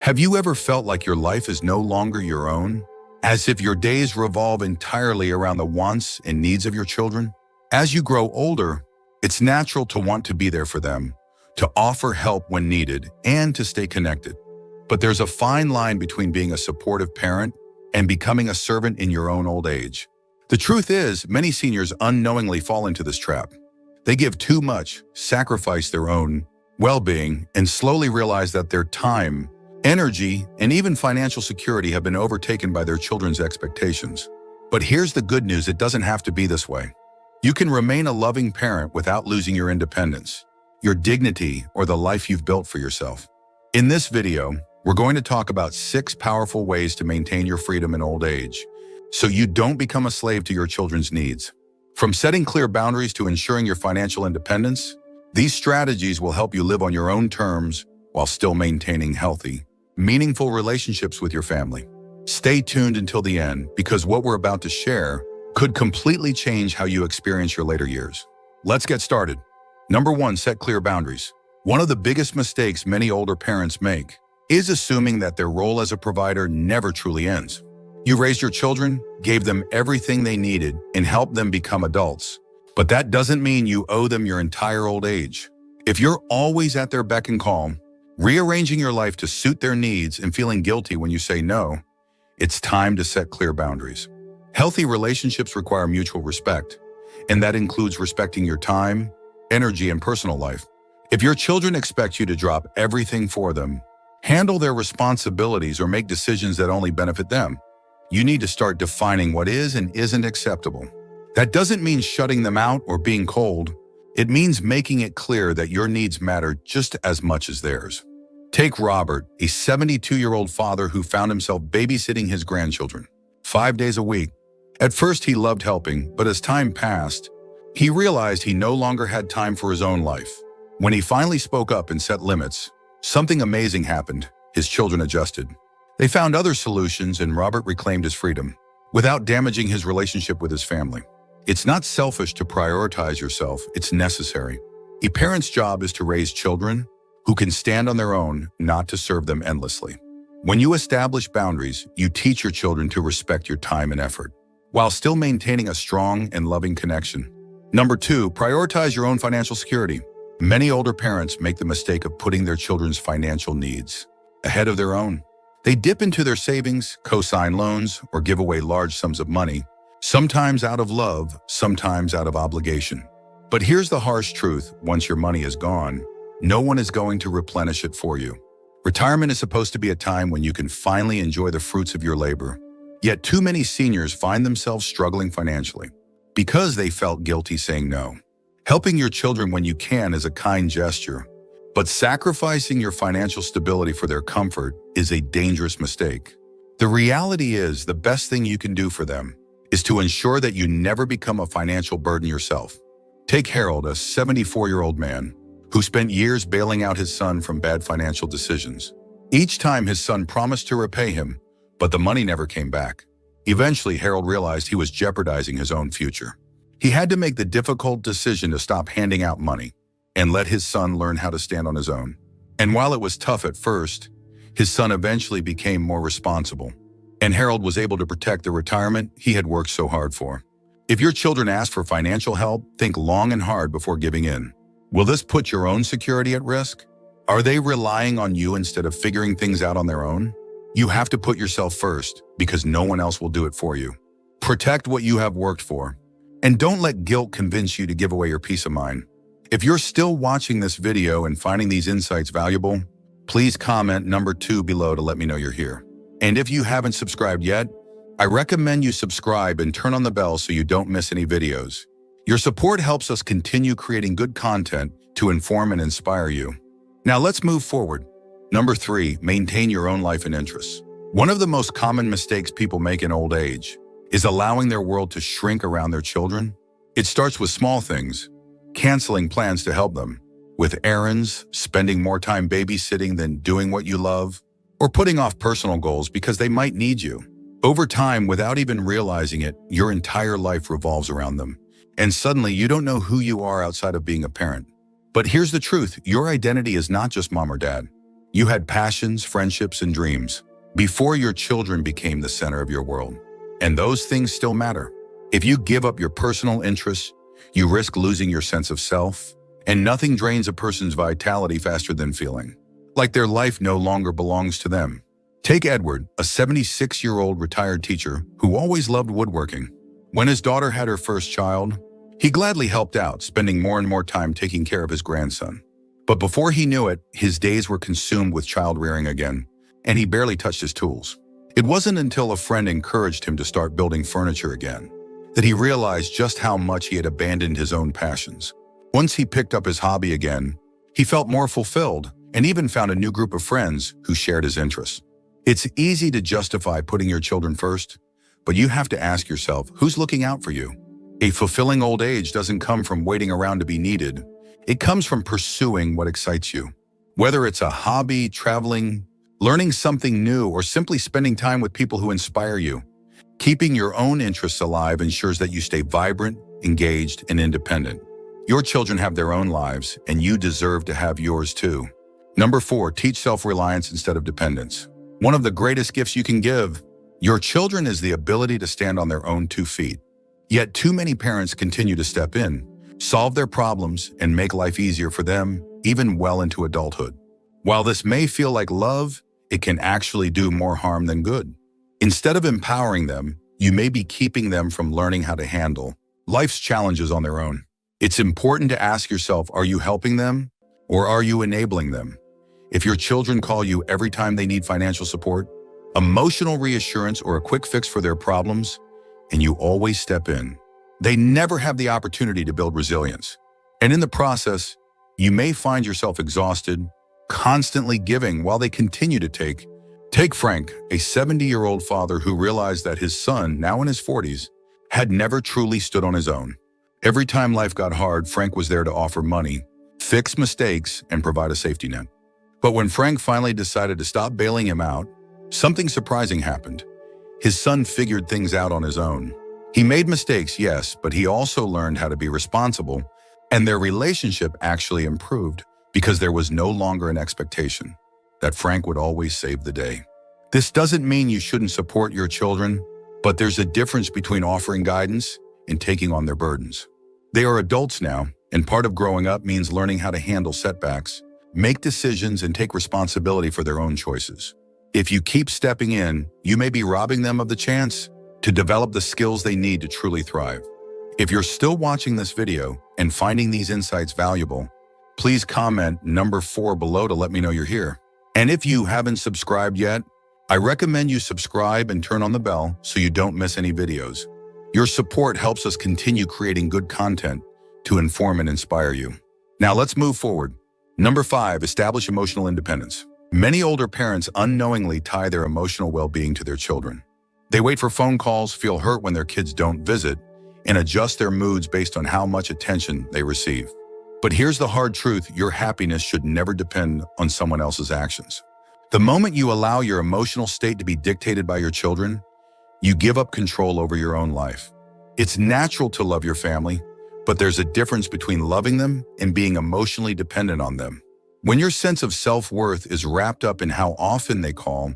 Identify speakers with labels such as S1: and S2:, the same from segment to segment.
S1: Have you ever felt like your life is no longer your own? As if your days revolve entirely around the wants and needs of your children? As you grow older, it's natural to want to be there for them, to offer help when needed, and to stay connected. But there's a fine line between being a supportive parent and becoming a servant in your own old age. The truth is, many seniors unknowingly fall into this trap. They give too much, sacrifice their own well-being, and slowly realize that their time, energy, and even financial security have been overtaken by their children's expectations. But here's the good news: it doesn't have to be this way. You can remain a loving parent without losing your independence, your dignity, or the life you've built for yourself. In this video, we're going to talk about 6 powerful ways to maintain your freedom in old age, so you don't become a slave to your children's needs. From setting clear boundaries to ensuring your financial independence, these strategies will help you live on your own terms while still maintaining healthy, meaningful relationships with your family. Stay tuned until the end, because what we're about to share could completely change how you experience your later years. Let's get started. Number 1, set clear boundaries. One of the biggest mistakes many older parents make is assuming that their role as a provider never truly ends. You raised your children, gave them everything they needed, and helped them become adults. But that doesn't mean you owe them your entire old age. If you're always at their beck and call, rearranging your life to suit their needs and feeling guilty when you say no, it's time to set clear boundaries. Healthy relationships require mutual respect, and that includes respecting your time, energy, and personal life. If your children expect you to drop everything for them, handle their responsibilities, or make decisions that only benefit them, you need to start defining what is and isn't acceptable. That doesn't mean shutting them out or being cold. It means making it clear that your needs matter just as much as theirs. Take Robert, a 72-year-old father who found himself babysitting his grandchildren 5 days a week. At first, he loved helping, but as time passed, he realized he no longer had time for his own life. When he finally spoke up and set limits, something amazing happened. His children adjusted. They found other solutions, and Robert reclaimed his freedom without damaging his relationship with his family. It's not selfish to prioritize yourself, it's necessary. A parent's job is to raise children who can stand on their own, not to serve them endlessly. When you establish boundaries, you teach your children to respect your time and effort, while still maintaining a strong and loving connection. Number 2, prioritize your own financial security. Many older parents make the mistake of putting their children's financial needs ahead of their own. They dip into their savings, co-sign loans, or give away large sums of money, sometimes out of love, sometimes out of obligation. But here's the harsh truth: once your money is gone, no one is going to replenish it for you. Retirement is supposed to be a time when you can finally enjoy the fruits of your labor. Yet too many seniors find themselves struggling financially because they felt guilty saying no. Helping your children when you can is a kind gesture, but sacrificing your financial stability for their comfort is a dangerous mistake. The reality is, the best thing you can do for them is to ensure that you never become a financial burden yourself. Take Harold, a 74-year-old man who spent years bailing out his son from bad financial decisions. Each time his son promised to repay him, but the money never came back. Eventually, Harold realized he was jeopardizing his own future. He had to make the difficult decision to stop handing out money and let his son learn how to stand on his own. And while it was tough at first, his son eventually became more responsible, and Harold was able to protect the retirement he had worked so hard for. If your children ask for financial help, think long and hard before giving in. Will this put your own security at risk? Are they relying on you instead of figuring things out on their own? You have to put yourself first, because no one else will do it for you. Protect what you have worked for, and don't let guilt convince you to give away your peace of mind. If you're still watching this video and finding these insights valuable, please comment number 2 below to let me know you're here. And if you haven't subscribed yet, I recommend you subscribe and turn on the bell so you don't miss any videos. Your support helps us continue creating good content to inform and inspire you. Now let's move forward. Number 3, maintain your own life and interests. One of the most common mistakes people make in old age is allowing their world to shrink around their children. It starts with small things: canceling plans to help them with errands, spending more time babysitting than doing what you love, or putting off personal goals because they might need you. Over time, without even realizing it, your entire life revolves around them, and suddenly you don't know who you are outside of being a parent. But here's the truth: your identity is not just mom or dad. You had passions, friendships, and dreams before your children became the center of your world. And those things still matter. If you give up your personal interests, you risk losing your sense of self, and nothing drains a person's vitality faster than feeling like their life no longer belongs to them. Take Edward, a 76-year-old retired teacher who always loved woodworking. When his daughter had her first child, he gladly helped out, spending more and more time taking care of his grandson. But before he knew it, his days were consumed with child rearing again, and he barely touched his tools. It wasn't until a friend encouraged him to start building furniture again that he realized just how much he had abandoned his own passions. Once he picked up his hobby again, he felt more fulfilled and even found a new group of friends who shared his interests. It's easy to justify putting your children first, but you have to ask yourself, who's looking out for you? A fulfilling old age doesn't come from waiting around to be needed. It comes from pursuing what excites you. Whether it's a hobby, traveling, learning something new, or simply spending time with people who inspire you, keeping your own interests alive ensures that you stay vibrant, engaged, and independent. Your children have their own lives, and you deserve to have yours too. Number 4, teach self-reliance instead of dependence. One of the greatest gifts you can give your children is the ability to stand on their own 2 feet. Yet too many parents continue to step in, solve their problems, and make life easier for them, even well into adulthood. While this may feel like love, it can actually do more harm than good. Instead of empowering them, you may be keeping them from learning how to handle life's challenges on their own. It's important to ask yourself, are you helping them or are you enabling them? If your children call you every time they need financial support, emotional reassurance, or a quick fix for their problems, and you always step in, they never have the opportunity to build resilience. And in the process, you may find yourself exhausted, constantly giving while they continue to take. Take Frank, a 70-year-old father who realized that his son, now in his 40s, had never truly stood on his own. Every time life got hard, Frank was there to offer money, fix mistakes, and provide a safety net. But when Frank finally decided to stop bailing him out, something surprising happened. His son figured things out on his own. He made mistakes, yes, but he also learned how to be responsible, and their relationship actually improved because there was no longer an expectation that Frank would always save the day. This doesn't mean you shouldn't support your children, but there's a difference between offering guidance and taking on their burdens. They are adults now, and part of growing up means learning how to handle setbacks, make decisions, and take responsibility for their own choices. If you keep stepping in, you may be robbing them of the chance to develop the skills they need to truly thrive. If you're still watching this video and finding these insights valuable, please comment number 4 below to let me know you're here. And if you haven't subscribed yet, I recommend you subscribe and turn on the bell so you don't miss any videos. Your support helps us continue creating good content to inform and inspire you. Now let's move forward. Number 5, establish emotional independence. Many older parents unknowingly tie their emotional well-being to their children. They wait for phone calls, feel hurt when their kids don't visit, and adjust their moods based on how much attention they receive. But here's the hard truth: your happiness should never depend on someone else's actions. The moment you allow your emotional state to be dictated by your children, you give up control over your own life. It's natural to love your family, but there's a difference between loving them and being emotionally dependent on them. When your sense of self-worth is wrapped up in how often they call,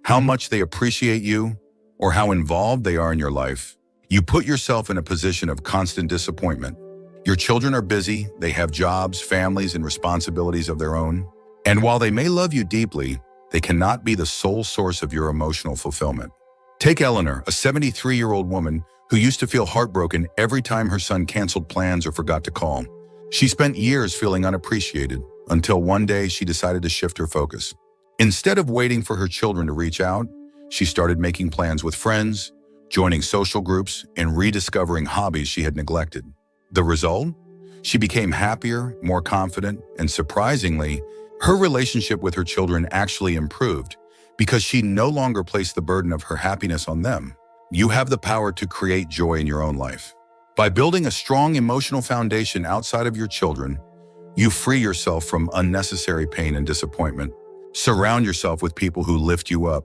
S1: how much they appreciate you, or how involved they are in your life, you put yourself in a position of constant disappointment. Your children are busy, they have jobs, families, and responsibilities of their own. And while they may love you deeply, they cannot be the sole source of your emotional fulfillment. Take Eleanor, a 73-year-old woman who used to feel heartbroken every time her son canceled plans or forgot to call. She spent years feeling unappreciated until one day she decided to shift her focus. Instead of waiting for her children to reach out, she started making plans with friends, joining social groups, and rediscovering hobbies she had neglected. The result? She became happier, more confident, and surprisingly, her relationship with her children actually improved because she no longer placed the burden of her happiness on them. You have the power to create joy in your own life. By building a strong emotional foundation outside of your children, you free yourself from unnecessary pain and disappointment. Surround yourself with people who lift you up.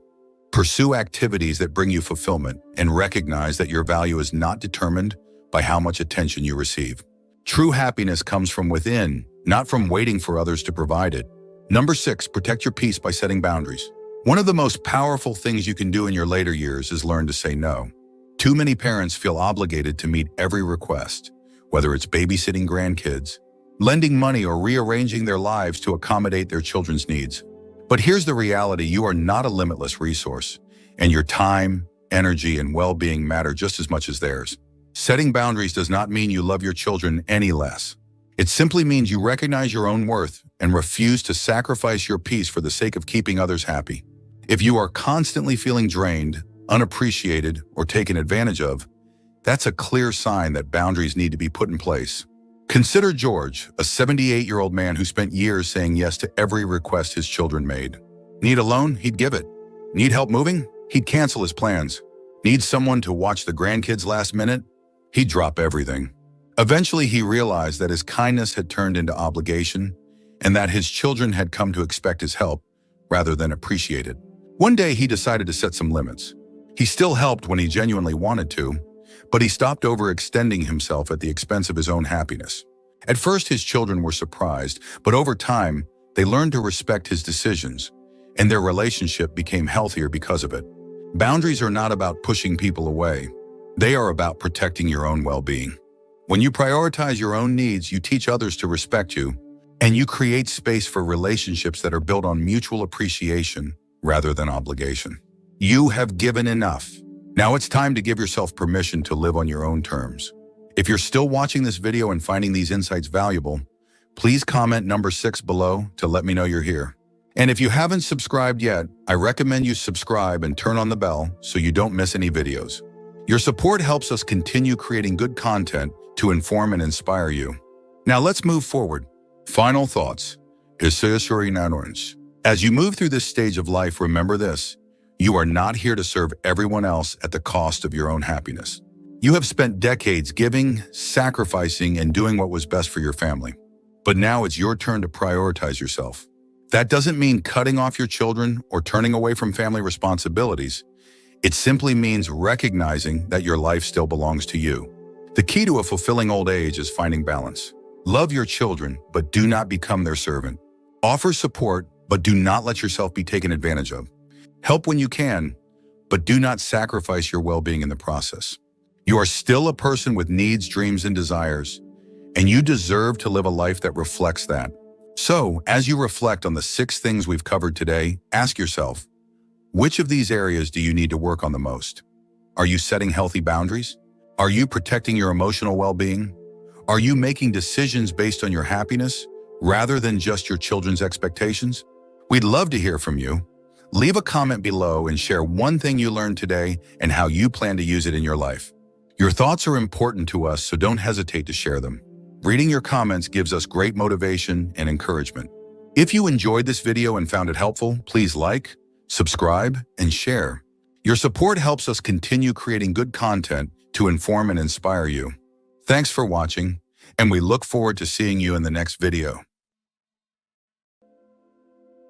S1: Pursue activities that bring you fulfillment, and recognize that your value is not determined by how much attention you receive. True happiness comes from within, not from waiting for others to provide it. Number 6, protect your peace by setting boundaries. One of the most powerful things you can do in your later years is learn to say no. Too many parents feel obligated to meet every request, whether it's babysitting grandkids, lending money, or rearranging their lives to accommodate their children's needs. But here's the reality: you are not a limitless resource, and your time, energy, and well-being matter just as much as theirs. Setting boundaries does not mean you love your children any less. It simply means you recognize your own worth and refuse to sacrifice your peace for the sake of keeping others happy. If you are constantly feeling drained, unappreciated, or taken advantage of, that's a clear sign that boundaries need to be put in place. Consider George, a 78-year-old man who spent years saying yes to every request his children made. Need a loan? He'd give it. Need help moving? He'd cancel his plans. Need someone to watch the grandkids last minute? He'd drop everything. Eventually, he realized that his kindness had turned into obligation and that his children had come to expect his help rather than appreciate it. One day, he decided to set some limits. He still helped when he genuinely wanted to, but he stopped overextending himself at the expense of his own happiness. At first, his children were surprised, but over time, they learned to respect his decisions, and their relationship became healthier because of it. Boundaries are not about pushing people away. They are about protecting your own well-being. When you prioritize your own needs, you teach others to respect you, and you create space for relationships that are built on mutual appreciation rather than obligation. You have given enough. Now it's time to give yourself permission to live on your own terms. If you're still watching this video and finding these insights valuable, please comment number 6 below to let me know you're here. And if you haven't subscribed yet, I recommend you subscribe and turn on the bell so you don't miss any videos. Your support helps us continue creating good content to inform and inspire you. Now let's move forward. Final thoughts. As you move through this stage of life, remember this: you are not here to serve everyone else at the cost of your own happiness. You have spent decades giving, sacrificing, and doing what was best for your family. But now it's your turn to prioritize yourself. That doesn't mean cutting off your children or turning away from family responsibilities. It simply means recognizing that your life still belongs to you. The key to a fulfilling old age is finding balance. Love your children, but do not become their servant. Offer support, but do not let yourself be taken advantage of. Help when you can, but do not sacrifice your well-being in the process. You are still a person with needs, dreams, and desires, and you deserve to live a life that reflects that. So, as you reflect on the 6 things we've covered today, ask yourself, which of these areas do you need to work on the most? Are you setting healthy boundaries? Are you protecting your emotional well-being? Are you making decisions based on your happiness rather than just your children's expectations? We'd love to hear from you. Leave a comment below and share one thing you learned today and how you plan to use it in your life. Your thoughts are important to us, so don't hesitate to share them. Reading your comments gives us great motivation and encouragement. If you enjoyed this video and found it helpful, please like, subscribe, and share. Your support helps us continue creating good content to inform and inspire you. Thanks for watching, and we look forward to seeing you in the next video.